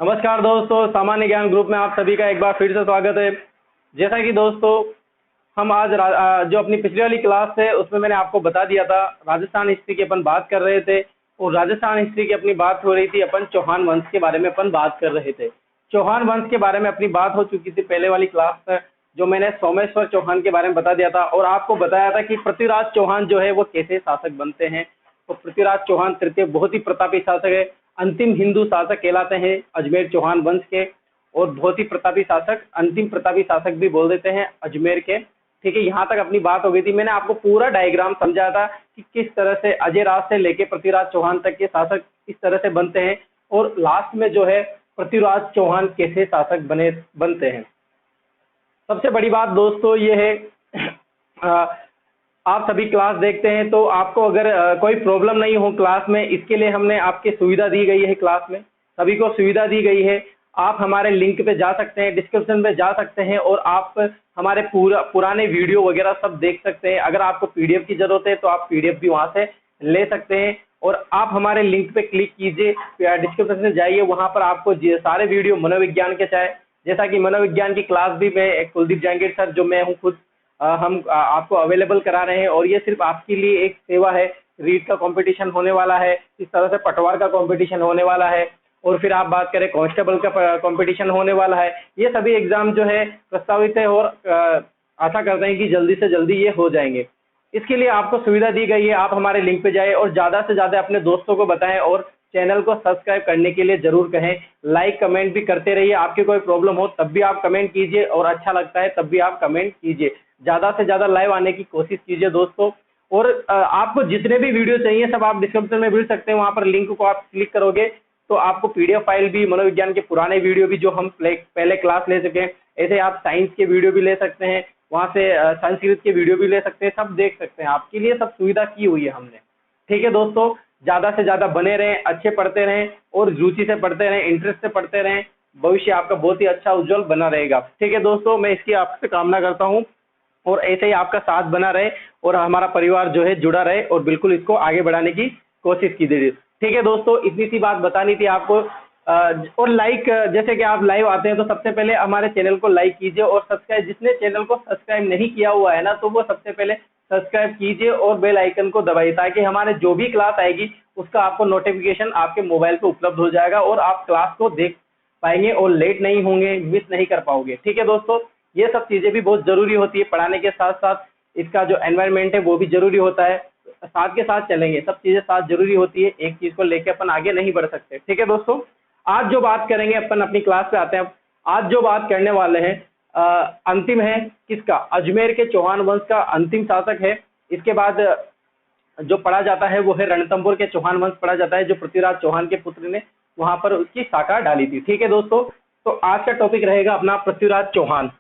नमस्कार दोस्तों, सामान्य ज्ञान ग्रुप में आप सभी का एक बार फिर से स्वागत है। जैसा कि दोस्तों हम आज जो अपनी पिछली वाली क्लास है उसमें मैंने आपको बता दिया था, राजस्थान हिस्ट्री की अपन बात कर रहे थे और राजस्थान हिस्ट्री की अपनी बात हो रही थी, अपन चौहान वंश के बारे में अपन बात कर रहे थे। चौहान वंश के बारे में अपनी बात हो चुकी थी पहले वाली क्लास में, जो मैंने सोमेश्वर चौहान के बारे में बता दिया था और आपको बताया था कि पृथ्वीराज चौहान जो है वो कैसे शासक बनते हैं। तो पृथ्वीराज चौहान तृतीय बहुत ही प्रतापी शासक है, अंतिम हिंदू शासक कहलाते हैं अजमेर चौहान वंश के, और बहुत ही प्रतापी शासक, अंतिम प्रतापी शासक भी बोल देते हैं अजमेर के। ठीक है, यहाँ तक अपनी बात हो गई थी। मैंने आपको पूरा डायग्राम समझाया था कि किस तरह से अजय राज से लेके पृथ्वीराज चौहान तक के शासक इस तरह से बनते हैं और लास्ट में जो है पृथ्वीराज चौहान कैसे शासक बनते हैं। सबसे बड़ी बात दोस्तों ये है, आप सभी क्लास देखते हैं तो आपको अगर कोई प्रॉब्लम नहीं हो क्लास में, इसके लिए हमने आपकी सुविधा दी गई है। क्लास में सभी को सुविधा दी गई है, आप हमारे लिंक पे जा सकते हैं, डिस्क्रिप्शन पे जा सकते हैं और आप हमारे पुराने वीडियो वगैरह सब देख सकते हैं। अगर आपको पीडीएफ की जरूरत है तो आप पीडीएफ भी वहां से ले सकते हैं और आप हमारे लिंक पे क्लिक कीजिए, डिस्क्रिप्शन से जाइए, वहां पर आपको सारे वीडियो मनोविज्ञान के, चाहे जैसा कि मनोविज्ञान की क्लास भी मैं कुलदीप जहांगीर सर जो मैं हूँ खुद, हम आपको अवेलेबल करा रहे हैं और ये सिर्फ आपके लिए एक सेवा है। रीट का कंपटीशन होने वाला है, इस तरह से पटवार का कंपटीशन होने वाला है और फिर आप बात करें कांस्टेबल का कंपटीशन होने वाला है। ये सभी एग्जाम जो है प्रस्तावित है और आशा करते हैं कि जल्दी से जल्दी ये हो जाएंगे। इसके लिए आपको सुविधा दी गई है, आप हमारे लिंक पे जाए और ज़्यादा से ज़्यादा अपने दोस्तों को बताएं और चैनल को सब्सक्राइब करने के लिए जरूर कहें। लाइक कमेंट भी करते रहिए, आपकी कोई प्रॉब्लम हो तब भी आप कमेंट कीजिए और अच्छा लगता है तब भी आप कमेंट कीजिए। ज़्यादा से ज़्यादा लाइव आने की कोशिश कीजिए दोस्तों। और आपको जितने भी वीडियो चाहिए सब आप डिस्क्रिप्शन में मिल सकते हैं, वहाँ पर लिंक को आप क्लिक करोगे तो आपको पीडीएफ फाइल भी, मनोविज्ञान के पुराने वीडियो भी जो हम पहले क्लास ले चुके हैं, ऐसे आप साइंस के वीडियो भी ले सकते हैं, वहाँ से संस्कृत के वीडियो भी ले सकते हैं, सब देख सकते हैं। आपके लिए सब सुविधा की हुई है हमने। ठीक है दोस्तों, ज़्यादा से ज़्यादा बने रहें, अच्छे पढ़ते रहें और रुचि से पढ़ते रहें, इंटरेस्ट से पढ़ते रहें, भविष्य आपका बहुत ही अच्छा उज्जवल बना रहेगा। ठीक है दोस्तों, मैं इसकी आपसे कामना करता हूँ और ऐसे ही आपका साथ बना रहे और हमारा परिवार जो है जुड़ा रहे और बिल्कुल इसको आगे बढ़ाने की कोशिश कीजिए। ठीक है दोस्तों, इतनी सी बात बतानी थी आपको। और लाइक, जैसे कि आप लाइव आते हैं तो सबसे पहले हमारे चैनल को लाइक कीजिए और सब्सक्राइब, जिसने चैनल को सब्सक्राइब नहीं किया हुआ है ना, तो वो सबसे पहले सब्सक्राइब कीजिए और बेल आइकन को दबाइए, ताकि हमारे जो भी क्लास आएगी उसका आपको नोटिफिकेशन आपके मोबाइल पे उपलब्ध हो जाएगा और आप क्लास को देख पाएंगे और लेट नहीं होंगे, मिस नहीं कर पाओगे। ठीक है दोस्तों, ये सब चीज़ें भी बहुत ज़रूरी होती है, पढ़ाने के साथ साथ इसका जो एनवायरनमेंट है वो भी ज़रूरी होता है। साथ के साथ चलेंगे, सब चीज़ें साथ ज़रूरी होती है, एक चीज़ को लेके अपन आगे नहीं बढ़ सकते। ठीक है दोस्तों, आज जो बात करेंगे अपन, अपनी क्लास पे आते हैं। आज जो बात करने वाले हैं अंतिम है किसका, अजमेर के चौहान वंश का अंतिम शासक है। इसके बाद जो पढ़ा जाता है वो है रणथंभौर के चौहान वंश पढ़ा जाता है, जो पृथ्वीराज चौहान के पुत्र ने वहां पर उसकी शाखा डाली थी। ठीक है दोस्तों, तो आज का टॉपिक रहेगा अपना पृथ्वीराज चौहान।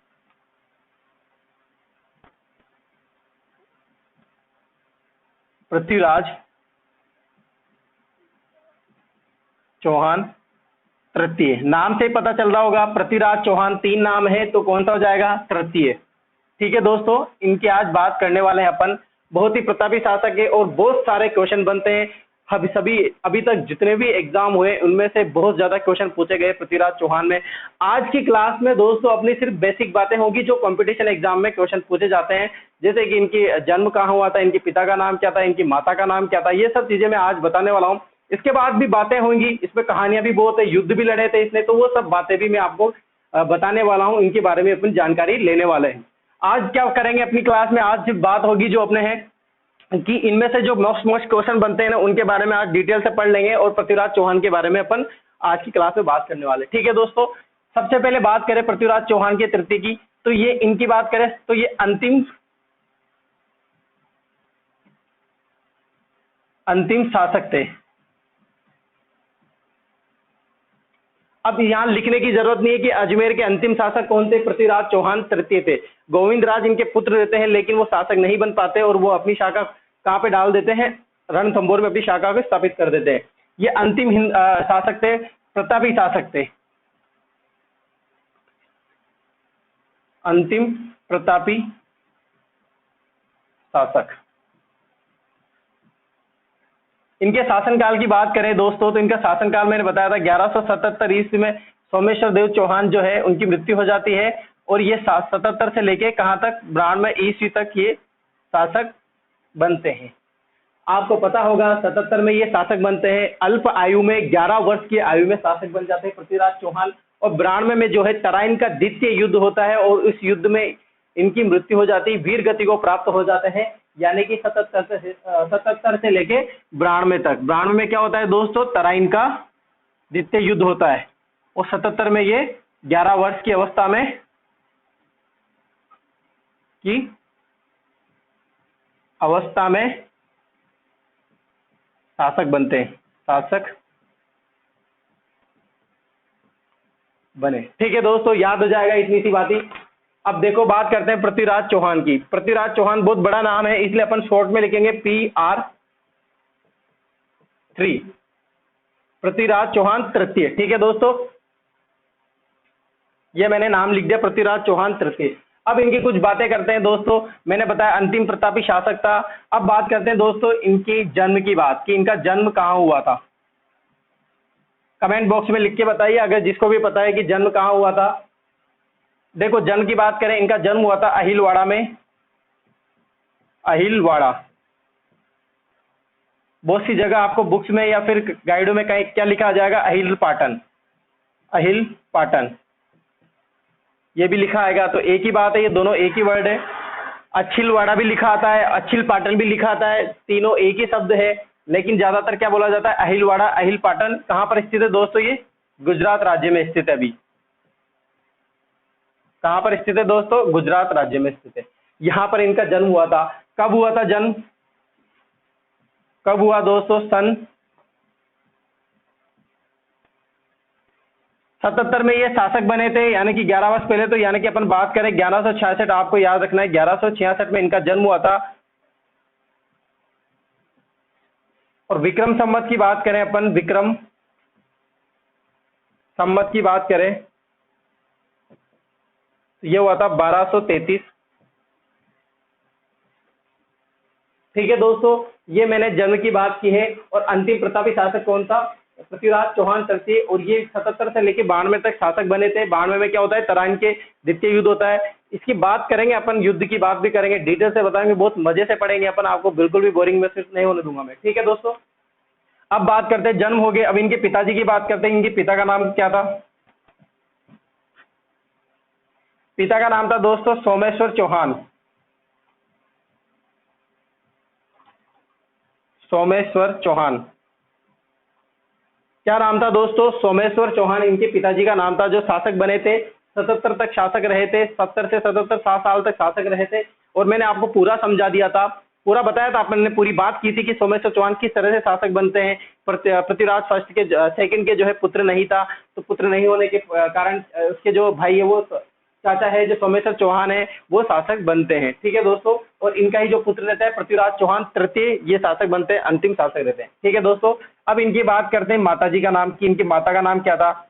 पृथ्वीराज चौहान तृतीय, नाम से ही पता चल रहा होगा, पृथ्वीराज चौहान 3 नाम है तो कौन सा हो जाएगा, तृतीय। ठीक है दोस्तों, इनकी आज बात करने वाले हैं अपन। बहुत ही प्रतापी शासक है और बहुत सारे क्वेश्चन बनते हैं। अभी तक जितने भी एग्जाम हुए उनमें से बहुत ज्यादा क्वेश्चन पूछे गए पृथ्वीराज चौहान में। आज की क्लास में दोस्तों अपनी सिर्फ बेसिक बातें होगी जो कंपटीशन एग्जाम में क्वेश्चन पूछे जाते हैं, जैसे कि इनकी जन्म कहाँ हुआ था, इनके पिता का नाम क्या था, इनकी माता का नाम क्या था, ये सब चीजें मैं आज बताने वाला हूँ। इसके बाद भी बातें होंगी, इसमें कहानियां भी बहुत है, युद्ध भी लड़े थे इसने, तो वो सब बातें भी मैं आपको बताने वाला हूँ, इनके बारे में अपन जानकारी लेने वाले हैं। आज क्या करेंगे अपनी क्लास में, आज सिर्फ बात होगी जो अपने हैं कि इनमें से जो मोस्ट क्वेश्चन बनते हैं ना उनके बारे में आज डिटेल से पढ़ लेंगे और पृथ्वीराज चौहान के बारे में अपन आज की क्लास में बात करने वाले। ठीक है दोस्तों, सबसे पहले बात करें पृथ्वीराज चौहान के तृतीय की, तो ये इनकी बात करें तो ये अंतिम शासक थे। अब यहाँ लिखने की जरूरत नहीं है कि अजमेर के अंतिम शासक कौन थे, पृथ्वीराज चौहान तृतीय थे। गोविंद राज इनके पुत्र रहते हैं लेकिन वो शासक नहीं बन पाते और वो अपनी शाखा कहाँ पे डाल देते हैं, रणथंभौर में अपनी शाखा को स्थापित कर देते हैं। ये अंतिम शासक थे, प्रतापी शासक थे, अंतिम प्रतापी शासक। इनके शासनकाल की बात करें दोस्तों तो इनका शासनकाल मैंने बताया था 1177 ईस्वी में सोमेश्वर देव चौहान जो है उनकी मृत्यु हो जाती है, और ये 77 से लेके कहाँ तक 92 ईस्वी तक ये शासक बनते हैं। आपको पता होगा 77 में ये शासक बनते हैं, अल्प आयु में 11 वर्ष की आयु में शासक बन जाते हैं पृथ्वीराज चौहान, और 92 में जो है तराइन का द्वितीय युद्ध होता है और उस युद्ध में इनकी मृत्यु हो जाती है, वीर गति को प्राप्त हो जाते हैं, यानी कि 77 से लेके 92 तक। 92 में क्या होता है दोस्तों, तराइन का द्वितीय युद्ध होता है, और 77 में ये 11 वर्ष की अवस्था में शासक बनते हैं, शासक बने। ठीक है दोस्तों, याद हो जाएगा इतनी सी बात ही। अब देखो बात करते हैं पृथ्वीराज चौहान की। पृथ्वीराज चौहान बहुत बड़ा नाम है, इसलिए अपन शॉर्ट में लिखेंगे PR3, पृथ्वीराज चौहान तृतीय। ठीक है दोस्तों, ये मैंने नाम लिख दिया पृथ्वीराज चौहान तृतीय। अब इनकी कुछ बातें करते हैं दोस्तों। मैंने बताया अंतिम प्रतापी शासक था। अब बात करते हैं दोस्तों इनकी जन्म की बात, कि इनका जन्म कहाँ हुआ था। कमेंट बॉक्स में लिख के बताइए अगर जिसको भी पता है कि जन्म कहाँ हुआ था। देखो जन्म की बात करें, इनका जन्म हुआ था अहिलवाड़ा में। अहिलवाड़ा, बहुत सी जगह आपको बुक्स में या फिर गाइडों में कहीं क्या लिखा आ जाएगा, अहिल पाटन, अहिल पाटन ये भी लिखा आएगा। तो एक ही बात है, ये दोनों एक ही वर्ड है। अछिलवाड़ा भी लिखा आता है, अछिल पाटन भी लिखा आता है, तीनों एक ही शब्द है, लेकिन ज्यादातर क्या बोला जाता है, अहिलवाड़ा, अहिल पाटन। कहाँ पर स्थित है दोस्तों, ये गुजरात राज्य में स्थित है। अभी कहाँ पर स्थित है दोस्तों, गुजरात राज्य में स्थित है। यहाँ पर इनका जन्म हुआ था। कब हुआ था जन्म, कब हुआ दोस्तों, सन 77 में ये शासक बने थे, यानी कि 11 वर्ष पहले। तो यानी कि अपन बात करें 1166, आपको याद रखना है 1166 में इनका जन्म हुआ था। और विक्रम संवत की बात करें अपन, विक्रम संवत की बात करें तो ये हुआ था 1233। ठीक है दोस्तों, ये मैंने जन्म की बात की है। और अंतिम प्रतापी शासक कौन था, पृथ्वीराज चौहान तृतीय। और ये 77 से लेकर 92 तक शासक बने थे। 92 में क्या होता है, तराइन के द्वितीय युद्ध होता है। इसकी बात करेंगे अपन, युद्ध की बात भी करेंगे, डिटेल से बताएंगे, बहुत मजे से पढ़ेंगे अपन, आपको बिल्कुल भी बोरिंग महसूस नहीं होने दूंगा मैं। ठीक है दोस्तों, अब बात करते हैं, जन्म हो गए, अब इनके पिताजी की बात करते हैं। इनके पिता का नाम क्या था, पिता का नाम था दोस्तों सोमेश्वर चौहान। सोमेश्वर चौहान, क्या नाम था दोस्तों, सोमेश्वर चौहान इनके पिताजी का नाम था, जो शासक बने थे। 77 तक शासक रहे थे, 70 से 77 7 साल तक शासक रहे थे। और मैंने आपको पूरा समझा दिया था, पूरा बताया था, आपने पूरी बात की थी कि सोमेश्वर चौहान किस तरह से शासक बनते हैं। पृथ्वीराज फर्स्ट के सेकंड के जो है पुत्र नहीं था, तो पुत्र नहीं होने के कारण उसके जो भाई है, वो चाचा है जो सोमेश्वर चौहान है, वो शासक बनते हैं। ठीक है दोस्तों, और इनका ही जो पुत्र रहता है पृथ्वीराज चौहान तृतीय, ये शासक बनते हैं, अंतिम शासक रहते हैं। ठीक है दोस्तों, अब इनकी बात करते हैं माताजी का नाम की। इनकी माता का नाम क्या था।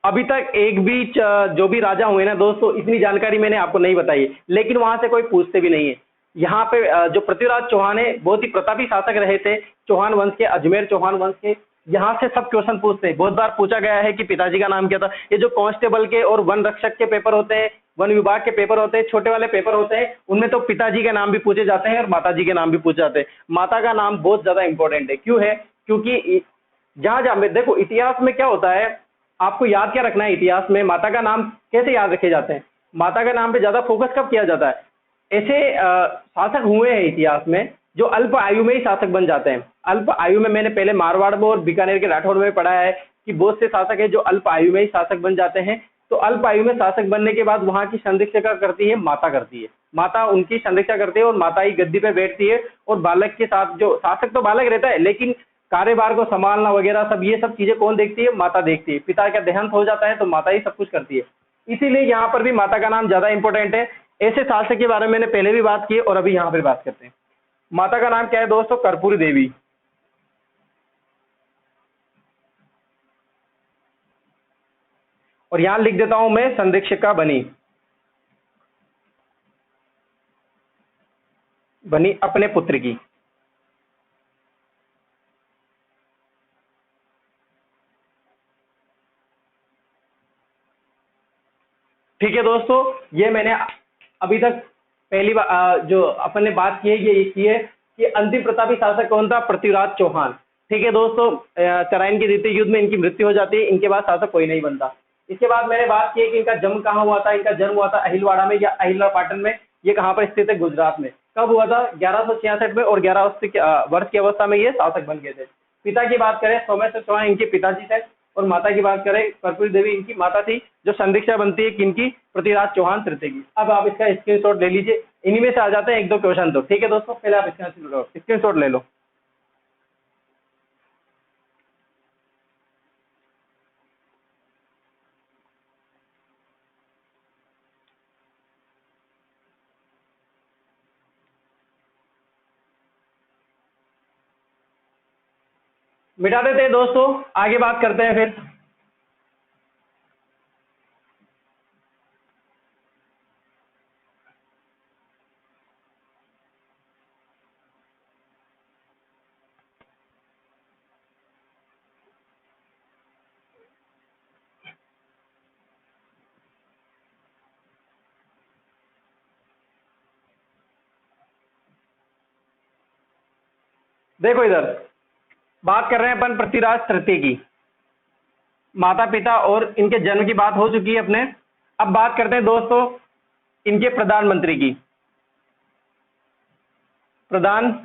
अभी तक एक भी जो भी राजा हुए ना दोस्तों, इतनी जानकारी मैंने आपको नहीं बताई, लेकिन वहां से कोई पूछते भी नहीं है। यहाँ पे जो पृथ्वीराज चौहान है बहुत ही प्रतापी शासक रहे थे, चौहान वंश के, अजमेर चौहान वंश के। यहाँ से सब क्वेश्चन पूछते हैं, बहुत बार पूछा गया है कि पिताजी का नाम क्या था। ये जो कांस्टेबल के और वन रक्षक के पेपर होते हैं, वन विभाग के पेपर होते हैं, छोटे वाले पेपर होते हैं, उनमें तो पिताजी के नाम भी पूछे जाते हैं और माताजी के नाम भी पूछे जाते हैं। माता का नाम बहुत ज्यादा इंपॉर्टेंट है। क्यों है, क्योंकि जहां जहां देखो इतिहास में क्या होता है, आपको याद क्या रखना है, इतिहास में माता का नाम कैसे याद रखे जाते हैं, माता का नाम पे ज्यादा फोकस कब किया जाता है। ऐसे शासक हुए हैं इतिहास में जो अल्प आयु में ही शासक बन जाते हैं। अल्प आयु में मैंने पहले मारवाड़ में और बीकानेर के राठौड़ में पढ़ा है कि बहुत से शासक है जो अल्प आयु में ही शासक बन जाते हैं। तो अल्प आयु में शासक बनने के बाद वहां की संरक्षक करती है माता, करती है माता, उनकी संरक्षा करती है और माता ही गद्दी पे बैठती है। और बालक के साथ जो शासक तो बालक रहता है, लेकिन कार्यभार को संभालना वगैरह सब, ये सब चीजें कौन देखती है, माता देखती है। पिता का देहांत हो जाता है तो माता ही सब कुछ करती है, इसीलिए यहाँ पर भी माता का नाम ज्यादा इंपॉर्टेंट है। ऐसे शासक के बारे में मैंने पहले भी बात की और अभी यहाँ पर बात करते हैं। माता का नाम क्या है दोस्तों, कर्पूरी देवी। और यहां लिख देता हूं मैं, संरक्षिका बनी अपने पुत्र की। ठीक है दोस्तों, ये मैंने अभी तक पहली बार जो अपन ने बात की है ये की है कि अंतिम प्रतापी शासक कौन था, पृथ्वीराज चौहान। ठीक है दोस्तों, तराइन के द्वितीय युद्ध में इनकी मृत्यु हो जाती है, इनके बाद शासक कोई नहीं बनता। इसके बाद मैंने बात की है कि इनका जन्म कहाँ हुआ था, इनका जन्म हुआ था अहिलवाड़ा में या अहिलपाटन में, ये कहाँ पर स्थित है, गुजरात में। कब हुआ था, 1166 में, और 11 वर्ष की अवस्था में ये शासक बन गए थे। पिता की बात करें, सोमेश्वर चौहान इनके पिताजी थे, और माता की बात करें, कर्पूरी देवी इनकी माता थी, जो संदीक्षा बनती है किनकी, पृथ्वीराज चौहान तृतीय की। अब आप इसका स्क्रीनशॉट ले लीजिए, इन्हीं में से आ जाते हैं एक दो क्वेश्चन तो। ठीक है दोस्तों, पहले आप इसका स्क्रीनशॉट ले लो। मिटा देते हैं दोस्तों, आगे बात करते हैं फिर। देखो इधर बात कर रहे हैं अपन पृथ्वीराज तृतीय की, माता पिता और इनके जन्म की बात हो चुकी है अपने। अब बात करते हैं दोस्तों इनके प्रधानमंत्री की। प्रधानमंत्री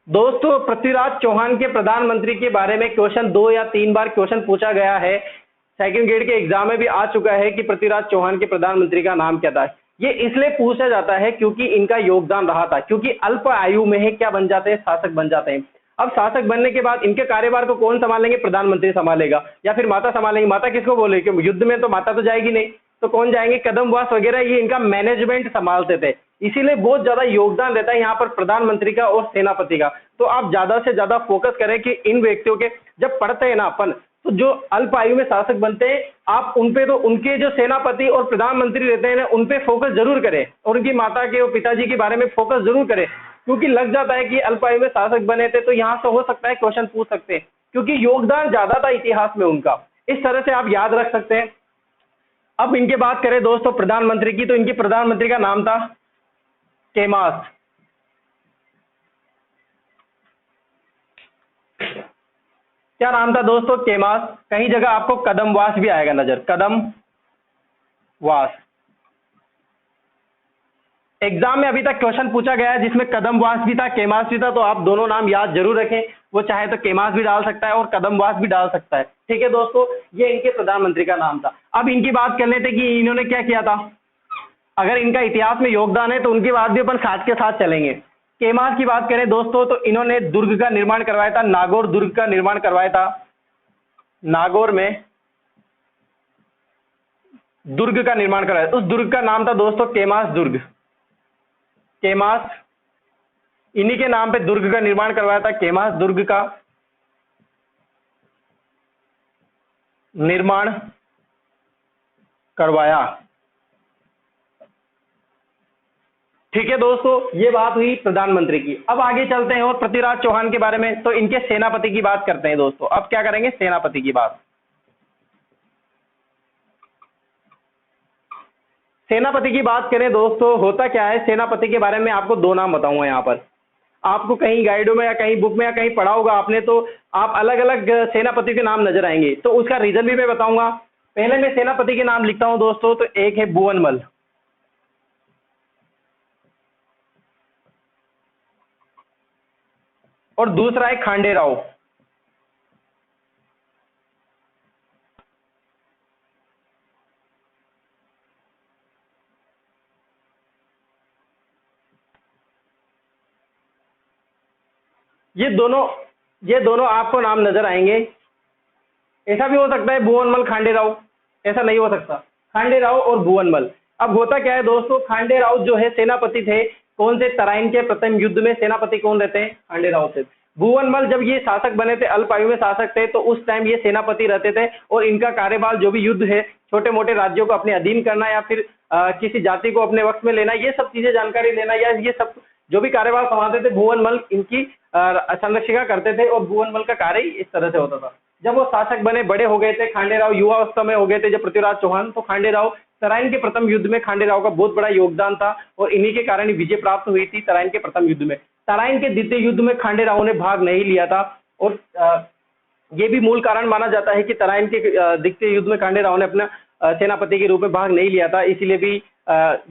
दोस्तों, पृथ्वीराज चौहान के प्रधानमंत्री के बारे में क्वेश्चन 2 या 3 बार क्वेश्चन पूछा गया है, सेकंड ग्रेड के एग्जाम में भी आ चुका है कि पृथ्वीराज चौहान के प्रधानमंत्री का नाम क्या था। ये इसलिए पूछा जाता है क्योंकि इनका योगदान रहा था, क्योंकि अल्प आयु में ही क्या बन जाते हैं, शासक बन जाते हैं। अब शासक बनने के बाद इनके कार्यभार को कौन संभालेंगे, प्रधानमंत्री संभालेगा या फिर माता संभालेंगे। माता किसको बोले, कि युद्ध में तो माता तो जाएगी नहीं, तो कौन जाएंगे, कदमवास वगैरह, ये इनका मैनेजमेंट संभालते थे। इसीलिए बहुत ज्यादा योगदान रहता है यहाँ पर प्रधानमंत्री का और सेनापति का। तो आप ज्यादा से ज्यादा फोकस करें कि इन व्यक्तियों के जब पढ़ते हैं ना अपन, तो जो अल्प आयु में शासक बनते हैं आप उन पे, तो उनके जो सेनापति और प्रधानमंत्री रहते हैं ना, उन पे फोकस जरूर करें, और उनकी माता के और पिताजी के बारे में फोकस जरूर करें, क्योंकि लग जाता है कि अल्प आयु में शासक बने थे तो यहाँ से हो सकता है क्वेश्चन पूछ सकते हैं, क्योंकि योगदान ज्यादा था इतिहास में उनका। इस तरह से आप याद रख सकते हैं। अब इनके बात करें दोस्तों प्रधानमंत्री की, तो इनके प्रधानमंत्री का नाम था केमास। क्या नाम था दोस्तों, केमास। कहीं जगह आपको कदमवास भी आएगा नजर, कदमवास। एग्जाम में अभी तक क्वेश्चन पूछा गया है जिसमें कदमवास भी था, केमास भी था, तो आप दोनों नाम याद जरूर रखें। वो चाहे तो केमास भी डाल सकता है और कदमवास भी डाल सकता है। ठीक है दोस्तों, ये इनके प्रधानमंत्री का नाम था। अब इनकी बात कर लेते कि इन्होंने क्या किया था। अगर इनका इतिहास में योगदान है तो उनकी बात भी अपन साथ के साथ चलेंगे। केमास की बात करें दोस्तों, तो इन्होंने दुर्ग का निर्माण करवाया था, नागौर दुर्ग का निर्माण करवाया था। नागौर में दुर्ग का निर्माण करवाया, उस दुर्ग का नाम था दोस्तों केमास दुर्ग। केमास, इन्हीं के नाम पे दुर्ग का निर्माण करवाया था, केमास दुर्ग का निर्माण करवाया। ठीक है दोस्तों, ये बात हुई प्रधानमंत्री की। अब आगे चलते हैं और पृथ्वीराज चौहान के बारे में, तो इनके सेनापति की बात करते हैं दोस्तों। अब क्या करेंगे, सेनापति की बात। सेनापति की बात करें दोस्तों, होता क्या है, सेनापति के बारे में आपको 2 नाम बताऊंगा यहाँ पर। आपको कहीं गाइडों में या कहीं बुक में या कहीं पढ़ा होगा आपने, तो आप अलग अलग सेनापति के नाम नजर आएंगे, तो उसका रीजन भी मैं बताऊंगा। पहले मैं सेनापति के नाम लिखता हूं दोस्तों, तो एक है भुवनमल, और दूसरा है खांडेराव। ये दोनों आपको नाम नजर आएंगे। ऐसा भी हो सकता है भुवनमल खांडेराव, ऐसा नहीं हो सकता, खांडेराव और भुवनमल। अब होता क्या है दोस्तों, खांडेराव जो है सेनापति थे, कौन से, तराइन के प्रथम युद्ध में सेनापति कौन रहते हैं, खांडेराव थे। भुवनमल जब ये शासक बने थे, अल्प आयु में शासक थे, तो उस टाइम ये सेनापति रहते थे, और इनका कार्यकाल जो भी युद्ध है, छोटे मोटे राज्यों को अपने अधीन करना या फिर किसी जाति को अपने वक्त में लेना, ये सब चीजें जानकारी लेना, या ये सब जो भी कार्यभार संभालते थे, भुवनमल इनकी संरक्षिका करते थे, और भुवनमल का कार्य इस तरह से होता था। जब वो शासक बने, बड़े हो गए थे, खांडे राव युवा अवस्था में हो गए थे जब पृथ्वीराज चौहान, तो खांडे राव, तराइन के प्रथम युद्ध में खांडे राव का बहुत बड़ा योगदान था और इन्हीं के कारण विजय प्राप्त हुई थी तराइन के प्रथम युद्ध में। तराइन के द्वितीय युद्ध में खांडे राव ने भाग नहीं लिया था और ये भी मूल कारण माना जाता है कि तराइन के द्वितीय युद्ध में खांडे राव ने अपना सेनापति के रूप में भाग नहीं लिया था, इसीलिए भी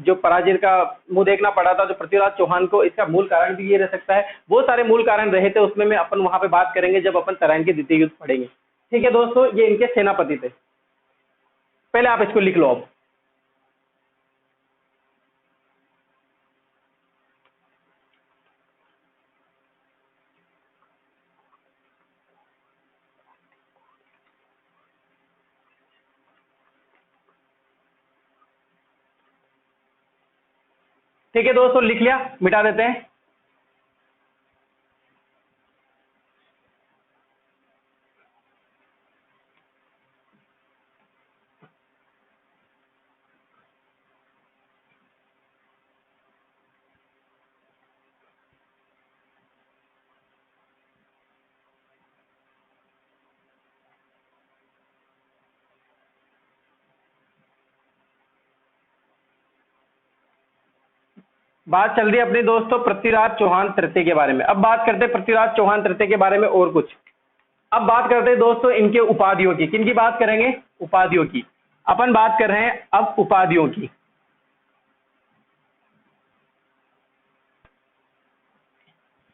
जो पराजय का मुंह देखना पड़ा था जो पृथ्वीराज चौहान को। इसका मूल कारण भी ये रह सकता है, बहुत सारे मूल कारण रहे थे, उसमें में अपन वहां पे बात करेंगे जब अपन तराइन के द्वितीय युद्ध पढ़ेंगे। ठीक है दोस्तों, ये इनके सेनापति थे। पहले आप इसको लिख लो अब। ठीक है दोस्तों, लिख लिया, मिटा देते हैं। बात चल रही है अपनी दोस्तों पृथ्वीराज चौहान तृतीय के बारे में। अब बात करते हैं पृथ्वीराज चौहान तृतीय के बारे में और कुछ। अब बात करते हैं दोस्तों इनके उपाधियों की। किन की बात करेंगे? उपाधियों की। अपन बात कर रहे हैं अब उपाधियों की।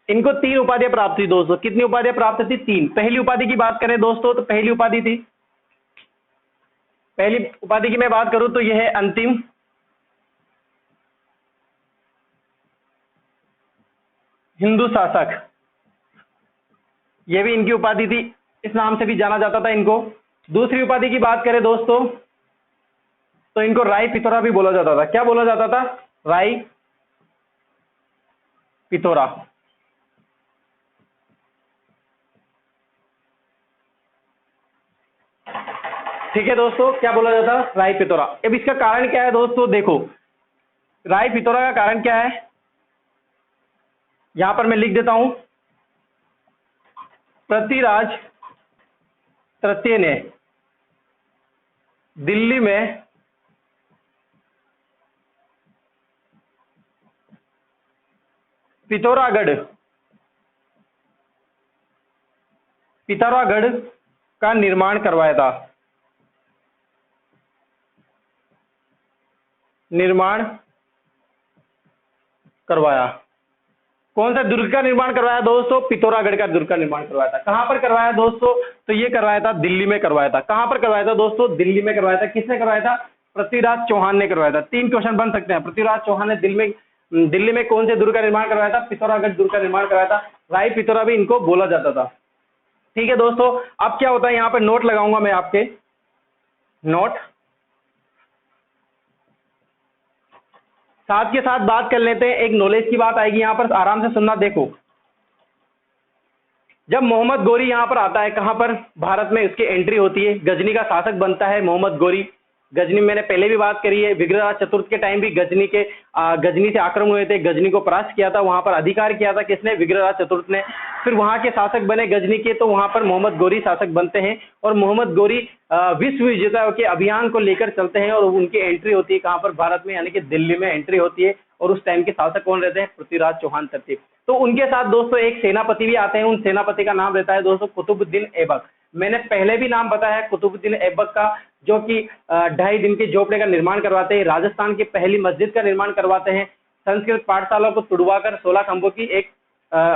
इनको 3 उपाधियां प्राप्त हुई दोस्तों। कितनी उपाधियां प्राप्त थी? 3। पहली उपाधि की बात करें दोस्तों तो पहली उपाधि थी, पहली उपाधि की मैं बात करूं तो यह है अंतिम हिंदू शासक। यह भी इनकी उपाधि थी, इस नाम से भी जाना जाता था इनको। दूसरी उपाधि की बात करें दोस्तों तो इनको राय पिथौरा भी बोला जाता था। क्या बोला जाता था? राय पिथौरा। ठीक है दोस्तों, क्या बोला जाता? राय पिथौरा। अब इसका कारण क्या है दोस्तों? देखो, राय पिथौरा का कारण क्या है, यहां पर मैं लिख देता हूं। पृथ्वीराज तृतीय ने दिल्ली में पिथौरागढ़ का निर्माण करवाया था। कौन सा दुर्ग का निर्माण करवाया दोस्तों? पिथौरागढ़ का दुर्ग का निर्माण करवाया था। कहां पर करवाया दोस्तों? तो ये करवाया था दिल्ली में करवाया था। कहां पर करवाया था दोस्तों? दिल्ली में करवाया था। किसने करवाया था? पृथ्वीराज चौहान ने करवाया था। 3 क्वेश्चन बन सकते हैं। पृथ्वीराज चौहान ने दिल्ली में कौन से दुर्ग का निर्माण करवाया था? पिथौरागढ़ दुर्ग का निर्माण करवाया था। राय पिथौरा भी इनको बोला जाता था। ठीक है दोस्तों, अब क्या होता है, यहां पर नोट लगाऊंगा मैं आपके, नोट। साथ के साथ बात कर लेते हैं, एक नॉलेज की बात आएगी, यहां पर आराम से सुनना। देखो, जब मोहम्मद गोरी यहां पर आता है, कहां पर? भारत में उसकी एंट्री होती है, गजनी का शासक बनता है मोहम्मद गोरी। गजनी मैंने पहले भी बात करी है, विग्रहराज चतुर्थ के टाइम भी गजनी से आक्रमण हुए थे, गजनी को परास्त किया था, वहां पर अधिकार किया था किसने? विग्रहराज चतुर्थ ने। फिर वहां के शासक बने गजनी के, तो वहां पर मोहम्मद गोरी शासक बनते हैं और मोहम्मद गोरी विश्व विजेता के अभियान को लेकर चलते हैं और उनकी एंट्री होती है कहां पर? भारत में, यानी कि दिल्ली में एंट्री होती है। और उस टाइम के शासक कौन रहते हैं? पृथ्वीराज चौहान तृतीय। तो उनके साथ दोस्तों एक सेनापति भी आते हैं, उन सेनापति का नाम रहता है दोस्तों कुतुबुद्दीन ऐबक। मैंने पहले भी नाम बताया है कुतुबुद्दीन ऐबक का, जो कि 2.5 दिन के झोपड़े का निर्माण करवाते हैं, राजस्थान की पहली मस्जिद का निर्माण करवाते हैं, संस्कृत पाठशाला को तुड़वाकर 16 खंभों की एक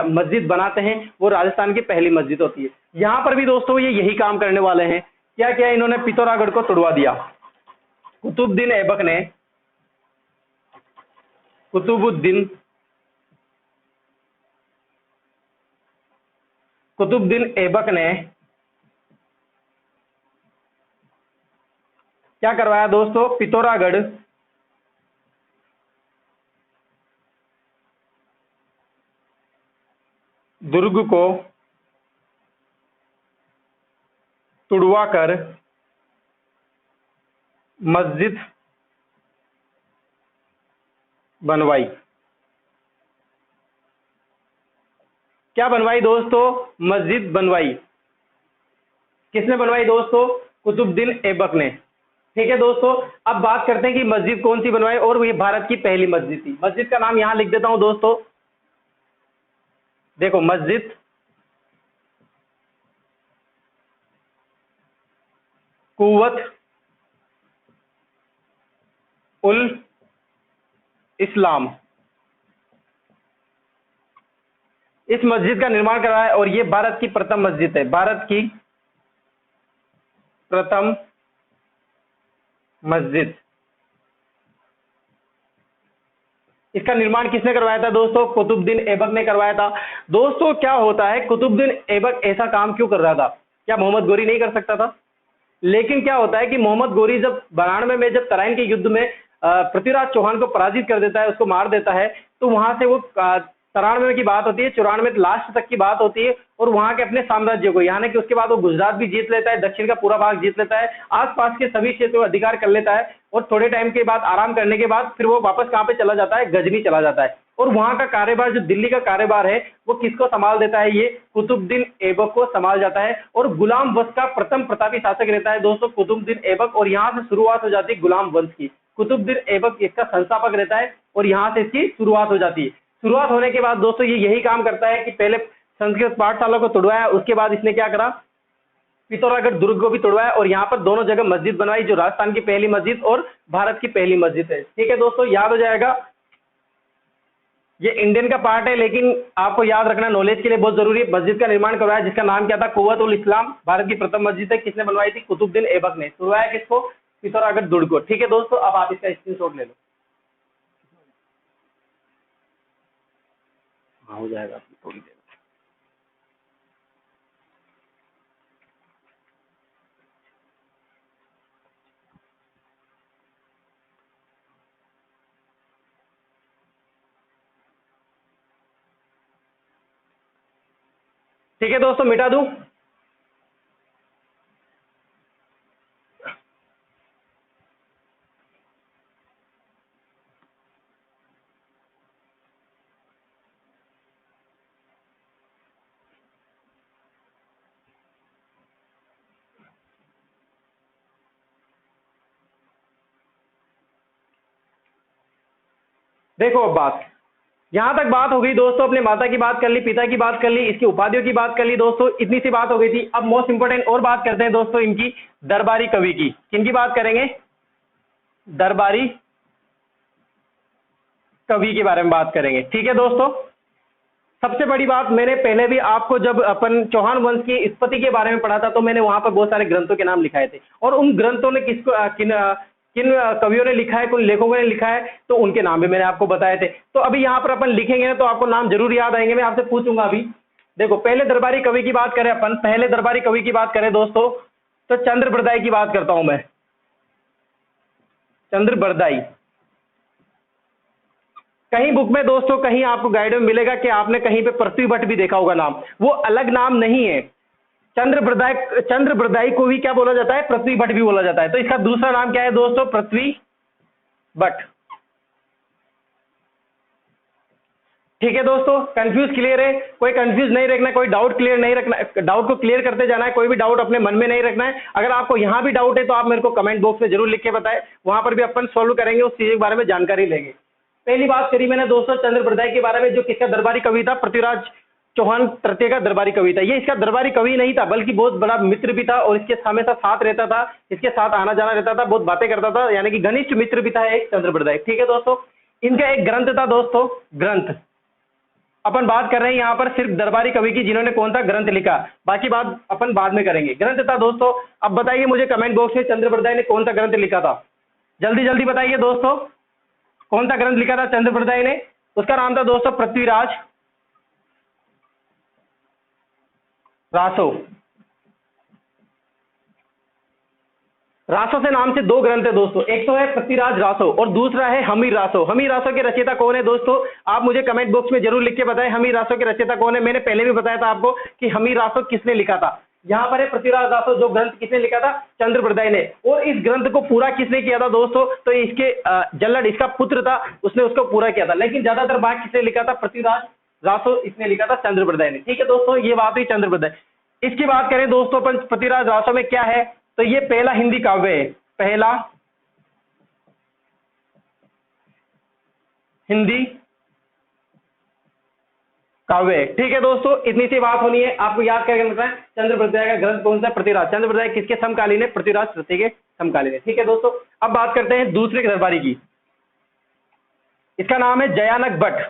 मस्जिद बनाते हैं, वो राजस्थान की पहली मस्जिद होती है। यहां पर भी दोस्तों ये यही काम करने वाले हैं। क्या क्या? इन्होंने पिथौरागढ़ को तुड़वा दिया। कुतुबुद्दीन ऐबक ने कुतुबुद्दीन ऐबक ने क्या करवाया दोस्तों? पिथौरागढ़ दुर्ग को तुड़वाकर मस्जिद बनवाई। क्या बनवाई दोस्तों? मस्जिद बनवाई। किसने बनवाई दोस्तों? कुतुबुद्दीन ऐबक ने। ठीक है दोस्तों, अब बात करते हैं कि मस्जिद कौन सी बनवाई, और ये भारत की पहली मस्जिद थी। मस्जिद का नाम यहां लिख देता हूं दोस्तों, देखो मस्जिद कुव्वत उल इस्लाम, इस मस्जिद का निर्माण करा है, और ये भारत की प्रथम मस्जिद है, भारत की प्रथम मस्जिद। इसका निर्माण किसने करवाया था दोस्तों? कुतुबुद्दीन ऐबक ने करवाया था। दोस्तों क्या होता है, कुतुबुद्दीन ऐबक ऐसा काम क्यों कर रहा था? क्या मोहम्मद गोरी नहीं कर सकता था? लेकिन क्या होता है कि मोहम्मद गोरी जब 92 में जब तराइन के युद्ध में पृथ्वीराज चौहान को पराजित कर देता है, उसको मार देता है, तो वहां से वो 93 की बात होती है, 94 लास्ट तक की बात होती है, और वहां के अपने साम्राज्य को, यानी कि उसके बाद वो गुजरात भी जीत लेता है, दक्षिण का पूरा भाग जीत लेता है, आसपास के सभी क्षेत्रों को अधिकार कर लेता है, और थोड़े टाइम के बाद आराम करने के बाद फिर वो वापस कहां पे चला जाता है? गजनी चला जाता है। और वहां का कार्यभार, जो दिल्ली का कार्यभार है, वो किसको संभाल देता है? ये कुतुबुद्दीन ऐबक को संभाल जाता है, और गुलाम वंश का प्रथम प्रतापी शासक रहता है दोस्तों कुतुबुद्दीन ऐबक, और यहाँ से शुरुआत हो जाती है गुलाम वंश की। कुतुबुद्दीन ऐबक इसका संस्थापक रहता है, और यहाँ से इसकी शुरुआत हो जाती है। शुरुआत होने के बाद दोस्तों ये यही काम करता है कि पहले संस्कृत पाठशाला को तोड़वाया, उसके बाद इसने क्या करा? पिथौरागढ़ दुर्ग को भी तोड़वाया, और यहाँ पर दोनों जगह मस्जिद बनवाई, जो राजस्थान की पहली मस्जिद और भारत की पहली मस्जिद है। ठीक है दोस्तों, याद हो जाएगा। ये इंडियन का पार्ट है, लेकिन आपको याद रखना नॉलेज के लिए बहुत जरूरी है। मस्जिद का निर्माण करवाया, जिसका नाम क्या था? कुव्वत उल इस्लाम, भारत की प्रथम मस्जिद है। किसने बनवाई थी? कुतुबुद्दीन ऐबक ने। तोड़वाया किसको? पिथौरागढ़ दुर्ग को। ठीक है दोस्तों, अब आप इसका स्क्रीनशॉट ले लो। हाँ हो जाएगा थोड़ी देर। ठीक है दोस्तों, मिटा दूं? देखो अब बात, यहां तक बात हो गई दोस्तों, अपने माता की बात कर ली, पिता की बात कर ली, इसकी उपाधियों की बात कर ली दोस्तों, इतनी सी बात हो गई थी। अब मोस्ट इंपोर्टेंट और बात करते हैं दोस्तों इनकी दरबारी कवि की। किनकी बात करेंगे? दरबारी कवि के बारे में बात करेंगे। ठीक है दोस्तों, सबसे बड़ी बात, मैंने पहले भी आपको जब अपन चौहान वंश की उत्पत्ति के बारे में पढ़ा था, तो मैंने वहां पर बहुत सारे ग्रंथों के नाम लिखाए थे, और उन ग्रंथों ने किन कवियों ने लिखा है, किन लेखकों ने लिखा है, तो उनके नाम भी मैंने आपको बताए थे। तो अभी यहाँ पर अपन लिखेंगे ना, तो आपको नाम जरूर याद आएंगे। मैं आपसे पूछूंगा अभी, देखो पहले दरबारी कवि की बात करें अपन, पहले दरबारी कवि की बात करें दोस्तों, तो चंद्र बरदाई की बात करता हूं मैं। चंद्र बरदाई, कहीं बुक में दोस्तों, कहीं आपको गाइड में मिलेगा कि आपने कहीं पे पृथ्वी भट्ट भी देखा होगा नाम, वो अलग नाम नहीं है। चंद्र बरदाई को भी क्या बोला जाता है? पृथ्वी भट्ट भी बोला जाता है। तो इसका दूसरा नाम क्या है दोस्तों? पृथ्वी भट्ट। ठीक है दोस्तों, कंफ्यूज क्लियर है? कोई कंफ्यूज नहीं रखना, कोई डाउट क्लियर नहीं रखना, डाउट को क्लियर करते जाना है, कोई भी डाउट अपने मन में नहीं रखना है। अगर आपको यहां भी डाउट है तो आप मेरे को कमेंट बॉक्स में जरूर लिख के बताएं, वहां पर भी अपन सोल्व करेंगे, उस चीज के बारे में जानकारी लेंगे। पहली बात करी मैंने दोस्तों चंद्र बरदाई के बारे में, जो किसका दरबारी कवि था? पृथ्वीराज चौहान तृतीय का दरबारी कवि था। ये इसका दरबारी कवि नहीं था, बल्कि बहुत बड़ा मित्र भी था, और इसके हमेशा साथ रहता था, इसके साथ आना जाना रहता था, बहुत बातें करता था, यानी कि घनिष्ठ मित्र भी था एक चंद्र बरदाई। ठीक है दोस्तों, इनका एक ग्रंथ था दोस्तों, ग्रंथ अपन बात कर रहे हैं यहाँ पर सिर्फ दरबारी कवि की, जिन्होंने कौन सा ग्रंथ लिखा, बाकी बात अपन बाद में करेंगे। ग्रंथ था दोस्तों, अब बताइए मुझे कमेंट बॉक्स में चंद्र बरदाई ने कौन सा ग्रंथ लिखा था? जल्दी जल्दी बताइए दोस्तों, कौन सा ग्रंथ लिखा था चंद्र बरदाई ने? उसका नाम था दोस्तों पृथ्वीराज रासो। रासो से नाम से दो ग्रंथ है दोस्तों, एक तो है पृथ्वीराज रासो और दूसरा है हमीर रासो। हमीर रासो के रचयिता कौन है दोस्तों? आप मुझे कमेंट बॉक्स में जरूर लिख के बताएं हमीर रासो के रचयिता कौन है। मैंने पहले भी बताया था आपको कि हमीर रासो किसने लिखा था। यहाँ पर है पृथ्वीराज रासो, जो ग्रंथ किसने लिखा था? चंद्र बरदाई ने। और इस ग्रंथ को पूरा किसने किया था दोस्तों? तो इसके जल्लड़, इसका पुत्र था, उसने उसको पूरा किया था, लेकिन ज्यादातर भाग किसने लिखा था? पृथ्वीराज रासो इसने लिखा था, चंद्र बरदाई ने। ठीक है दोस्तों, ये बात हुई चंद्र बरदाई। इसकी बात करें दोस्तों अपन पृथ्वीराज वास्तव में क्या है, तो ये पहला हिंदी काव्य है, पहला हिंदी काव्य है। ठीक है दोस्तों, इतनी सी बात होनी है, आपको याद करके रखना है चंद्रप्रद्याय का ग्रंथ कौन सा, पृथ्वीराज। चंद्रप्रद्याय किसके समकालीन है, पृथ्वीराज तृतीय के समकालीन है। ठीक है दोस्तों, अब बात करते हैं दूसरे दरबारी की, इसका नाम है जयानक भट्ट।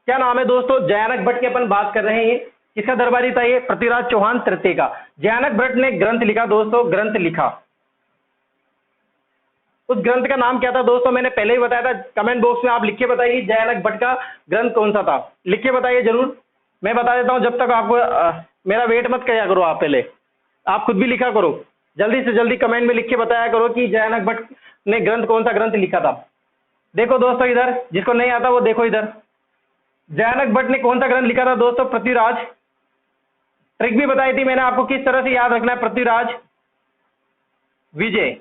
क्या नाम है दोस्तों, जयानक भट्ट की अपन बात कर रहे हैं। किसका दरबारी था ये, पृथ्वीराज चौहान तृतीय का। जयानक भट्ट ने ग्रंथ लिखा दोस्तों, ग्रंथ लिखा। उस ग्रंथ का नाम क्या था दोस्तों, मैंने पहले ही बताया था, कमेंट बॉक्स में आप लिख के बताइए जयानक भट्ट का ग्रंथ कौन सा था, लिख के बताइए जरूर। मैं बता देता हूं, जब तक आपको मेरा वेट मत किया करो, आप पहले आप खुद भी लिखा करो, जल्दी से जल्दी कमेंट में लिख के बताया करो कि जयानक भट्ट ने ग्रंथ कौन सा ग्रंथ लिखा था। देखो दोस्तों इधर, जिसको नहीं आता वो देखो इधर, जयानक भट्ट ने कौन सा ग्रंथ लिखा था दोस्तों, पृथ्वीराज। ट्रिक भी बताई थी मैंने आपको किस तरह से याद रखना है, पृथ्वीराज विजय।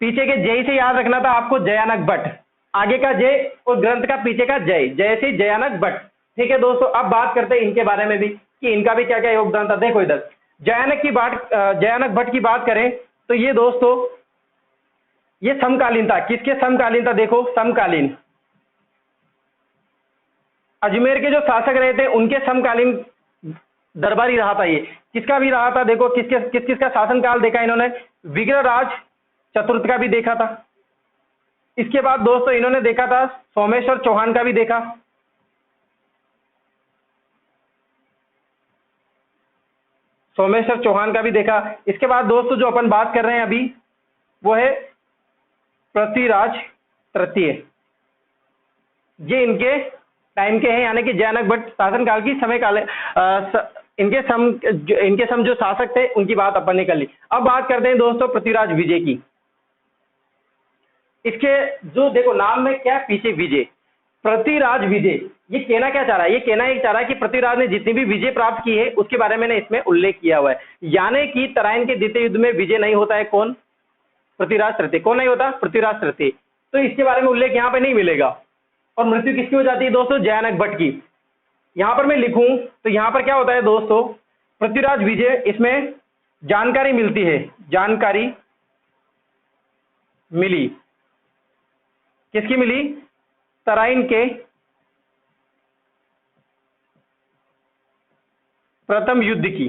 पीछे के जय से याद रखना था आपको, जयानक भट्ट, आगे का जय और ग्रंथ का पीछे का जय, जय से जयानक भट्ट। ठीक है दोस्तों, अब बात करते हैं इनके बारे में भी कि इनका भी क्या क्या योगदान था। देखो इधर जयानक भट्ट की बात करें तो ये दोस्तों ये समकालीन था, किसके समकालीन था, देखो समकालीन, अजमेर के जो शासक रहे थे उनके समकालीन दरबारी रहा था ये। किसका भी रहा था, देखो किसका शासनकाल देखा इन्होंने, विग्रहराज चतुर्थ का भी देखा था। इसके बाद दोस्तों इन्होंने देखा था सोमेश्वर चौहान का भी देखा, सोमेश्वर चौहान का भी देखा। इसके बाद दोस्तों जो अपन बात कर रहे हैं अभी वो है पृथ्वीराज तृतीय, ये इनके टाइम के हैं, यानी कि जयानक भट्ट शासनकाल की समय काल इनके सम जो शासक थे उनकी बात अपन ने कर ली। अब बात करते हैं दोस्तों पृथ्वीराज विजय की। इसके जो देखो नाम में क्या पीछे विजय, पृथ्वीराज विजय, ये कहना क्या चाह रहा है, ये कहना एक चाह रहा है कि पृथ्वीराज ने जितनी भी विजय प्राप्त की है उसके बारे में इसमें उल्लेख किया हुआ है, यानी कि तराइन के द्वितीय युद्ध में विजय नहीं होता है कौन, पृथ्वीराज तृतीय। कौन नहीं होता, पृथ्वीराज तृतीय। तो इसके बारे में उल्लेख यहां पर नहीं मिलेगा। और मृत्यु किसकी हो जाती है दोस्तों, जयानक भट्ट की। यहां पर मैं लिखूं तो यहां पर क्या होता है दोस्तों, पृथ्वीराज विजय, इसमें जानकारी मिलती है, जानकारी मिली, किसकी मिली, तराइन के प्रथम युद्ध की।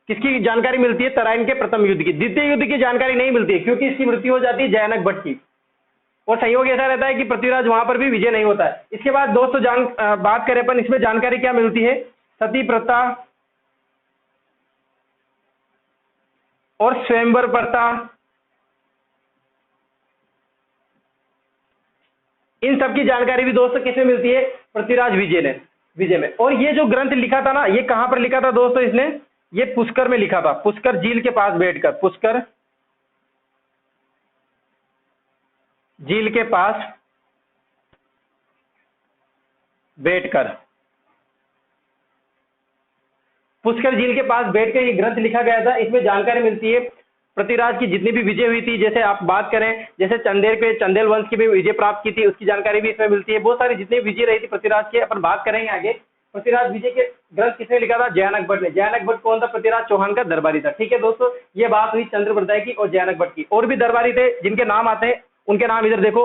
किसकी जानकारी मिलती है, तराइन के प्रथम युद्ध की। द्वितीय युद्ध की जानकारी नहीं मिलती है क्योंकि इसकी मृत्यु हो जाती है जयानक भट्ट की। और संयोग ऐसा रहता है कि पृथ्वीराज वहां पर भी विजय नहीं होता है। इसके बाद दोस्तों बात करें अपन, इसमें जानकारी क्या मिलती है, सती प्रथा और स्वयंवर प्रथा, इन सब की जानकारी भी दोस्तों किसमें मिलती है, पृथ्वीराज विजय में। और ये जो ग्रंथ लिखा था ना, ये कहां पर लिखा था दोस्तों, इसने ये पुष्कर में लिखा था, पुष्कर झील के पास बैठकर, पुष्कर झील के पास बैठकर, पुष्कर झील के पास बैठकर ये ग्रंथ लिखा गया था। इसमें जानकारी मिलती है पृथ्वीराज की जितनी भी विजय हुई थी, जैसे आप बात करें जैसे चंदेल पे चंदेल वंश की भी विजय प्राप्त की थी, उसकी जानकारी भी इसमें मिलती है। बहुत सारी जितनी विजय रही थी पृथ्वीराज के, अपन बात करेंगे आगे। पृथ्वीराज विजय के ग्रंथ किसने लिखा था, जयानक भट्ट ने। जयानक भट्ट कौन था, पृथ्वीराज चौहान का दरबारी था। ठीक है दोस्तों, ये बात हुई चंद्रप्रदाय की और जयानक भट्ट की। और भी दरबारी थे जिनके नाम आते हैं, उनके नाम इधर देखो,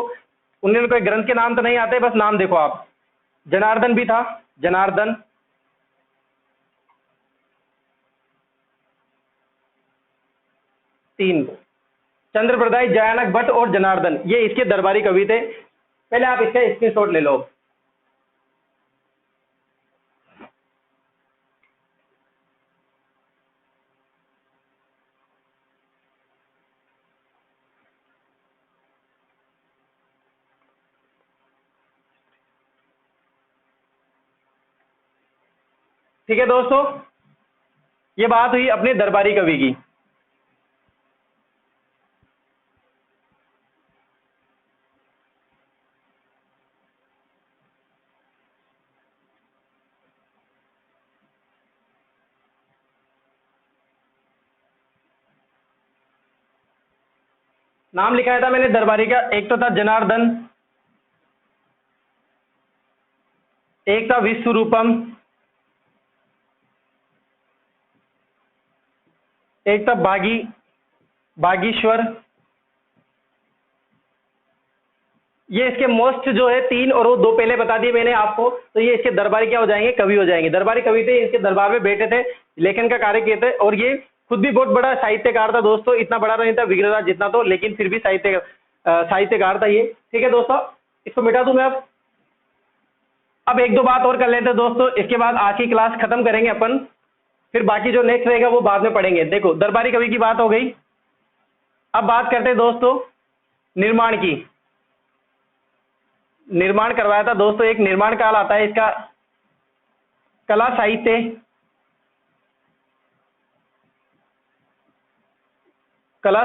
उन्होंने कोई ग्रंथ के नाम तो नहीं आते, बस नाम देखो आप। जनार्दन भी था, जनार्दन, तीन, चंद्रप्रदाय, जयानक भट्ट और जनार्दन, ये इसके दरबारी कवि थे। पहले आप इसका स्क्रीनशॉट ले लो। ठीक है दोस्तों, ये बात हुई अपने दरबारी कवि की। नाम लिखाया था मैंने दरबारी का, एक तो था जनार्दन, एक था विश्वरूपम, एक था बागीश्वर। ये इसके मोस्ट जो है 3 और वो 2 पहले बता दिए मैंने आपको। तो ये इसके दरबारी क्या हो जाएंगे, कवि हो जाएंगे। दरबारी कवि थे, इसके दरबार में बैठे थे, लेखन का कार्य किए थे, और ये खुद भी बहुत बड़ा साहित्यकार था दोस्तों। इतना बड़ा नहीं था विग्रहराज जितना तो, लेकिन फिर भी साहित्यकार था ये। ठीक है दोस्तों, इसको मिटा दूं मैं अब 1-2 बात और कर लेते हैं दोस्तों, इसके बाद आज की क्लास खत्म करेंगे अपन। फिर बाकी जो नेक्स्ट रहेगा वो बाद में पढ़ेंगे। देखो दरबारी कवि की बात हो गई, अब बात करते हैं दोस्तों निर्माण की। निर्माण करवाया था दोस्तों, एक निर्माण काल आता है इसका कला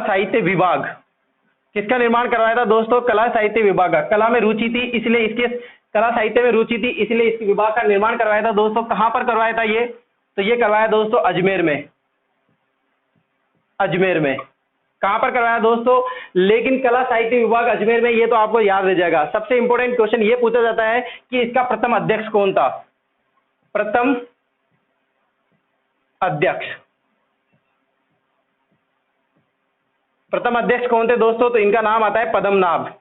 साहित्य विभाग। किसका निर्माण करवाया था दोस्तों, कला साहित्य विभाग का। कला में रुचि थी इसलिए इसके, कला साहित्य में रुचि थी इसलिए इसके विभाग का निर्माण करवाया था दोस्तों। कहां पर करवाया था ये, तो ये करवाया दोस्तों अजमेर में। कहां पर करवाया दोस्तों, लेकिन कला साहित्य विभाग अजमेर में, ये तो आपको याद रह जाएगा। सबसे इंपॉर्टेंट क्वेश्चन ये पूछा जाता है कि इसका प्रथम अध्यक्ष कौन था। प्रथम अध्यक्ष कौन थे दोस्तों, तो इनका नाम आता है पद्मनाभ।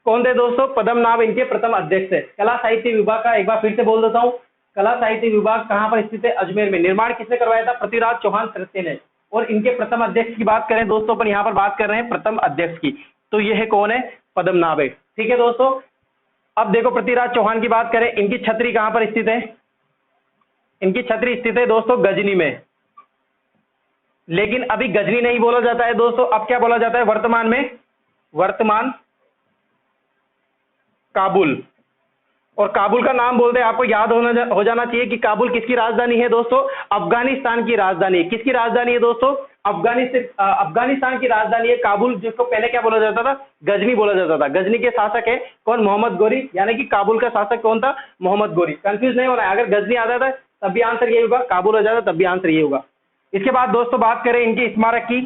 कौन थे दोस्तों, पद्मनाभ इनके प्रथम अध्यक्ष थे। कला साहित्य विभाग का एक बार फिर से बोल देता हूं, कला साहित्य विभाग कहां पर स्थित है, अजमेर में। निर्माण किसने करवाया था, पृथ्वीराज चौहान तृतीय ने। और इनके प्रथम अध्यक्ष की बात करें दोस्तों, अपन यहां पर बात कर रहे हैं प्रथम अध्यक्ष की, तो यह कौन है, पद्मनाभ है। ठीक है दोस्तों, अब देखो पृथ्वीराज चौहान की बात करें, इनकी छतरी कहां पर स्थित है, इनकी छतरी स्थित है दोस्तों गजनी में। लेकिन अभी गजनी नहीं बोला जाता है दोस्तों, अब क्या बोला जाता है वर्तमान काबुल। और काबुल का नाम बोलते हैं, आपको याद हो जाना चाहिए कि काबुल किसकी राजधानी है दोस्तों, अफगानिस्तान की राजधानी है। किसकी राजधानी है दोस्तों, अफगानिस्तान की राजधानी है काबुल, जिसको पहले क्या बोला जाता था, गजनी बोला जाता था। गजनी के शासक है कौन, मोहम्मद गोरी, यानी कि काबुल का शासक कौन था, मोहम्मद गोरी। कंफ्यूज नहीं होना है, अगर गजनी आ जाता है तब भी आंसर ये होगा, काबुल हो जाता तब भी आंसर ये होगा। इसके बाद दोस्तों बात करें इनके स्मारक की,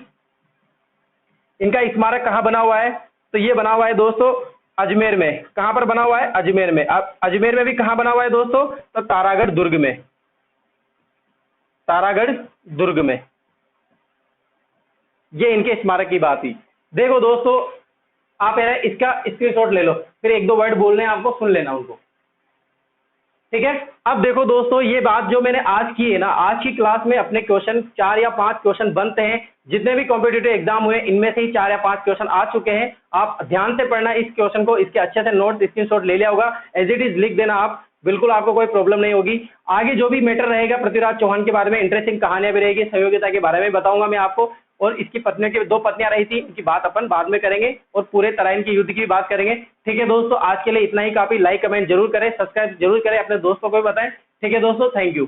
इनका स्मारक कहां बना हुआ है, तो ये बना हुआ है दोस्तों अजमेर में। कहां पर बना हुआ है, अजमेर में। अब अजमेर में भी कहां बना हुआ है दोस्तों, तो तारागढ़ दुर्ग में। ये इनके स्मारक की बात थी। देखो दोस्तों, आप इसका स्क्रीनशॉट ले लो, फिर 1-2 वर्ड बोलने हैं आपको, सुन लेना उनको। ठीक है, अब देखो दोस्तों, ये बात जो मैंने आज की है ना, आज की क्लास में अपने क्वेश्चन 4 या 5 क्वेश्चन बनते हैं। जितने भी कॉम्पिटिटिव एग्जाम हुए इनमें से ही 4 या 5 क्वेश्चन आ चुके हैं। आप ध्यान से पढ़ना इस क्वेश्चन को, इसके अच्छे से नोट स्क्रीनशॉट ले लिया होगा, एज इट इज लिख देना आप, बिल्कुल आपको कोई प्रॉब्लम नहीं होगी। आगे जो भी मैटर रहेगा पृथ्वीराज चौहान के बारे में, इंटरेस्टिंग कहानियां भी रहेगी, सहयोगिता के बारे में बताऊंगा मैं आपको। और इसकी पत्नियों की 2 पत्नियां रही थी, इनकी बात अपन बाद में करेंगे, और पूरे तराइन की युद्ध की बात करेंगे। ठीक है दोस्तों, आज के लिए इतना ही काफी। लाइक कमेंट जरूर करें, सब्सक्राइब जरूर करें, अपने दोस्तों को भी बताएं। ठीक है दोस्तों, थैंक यू।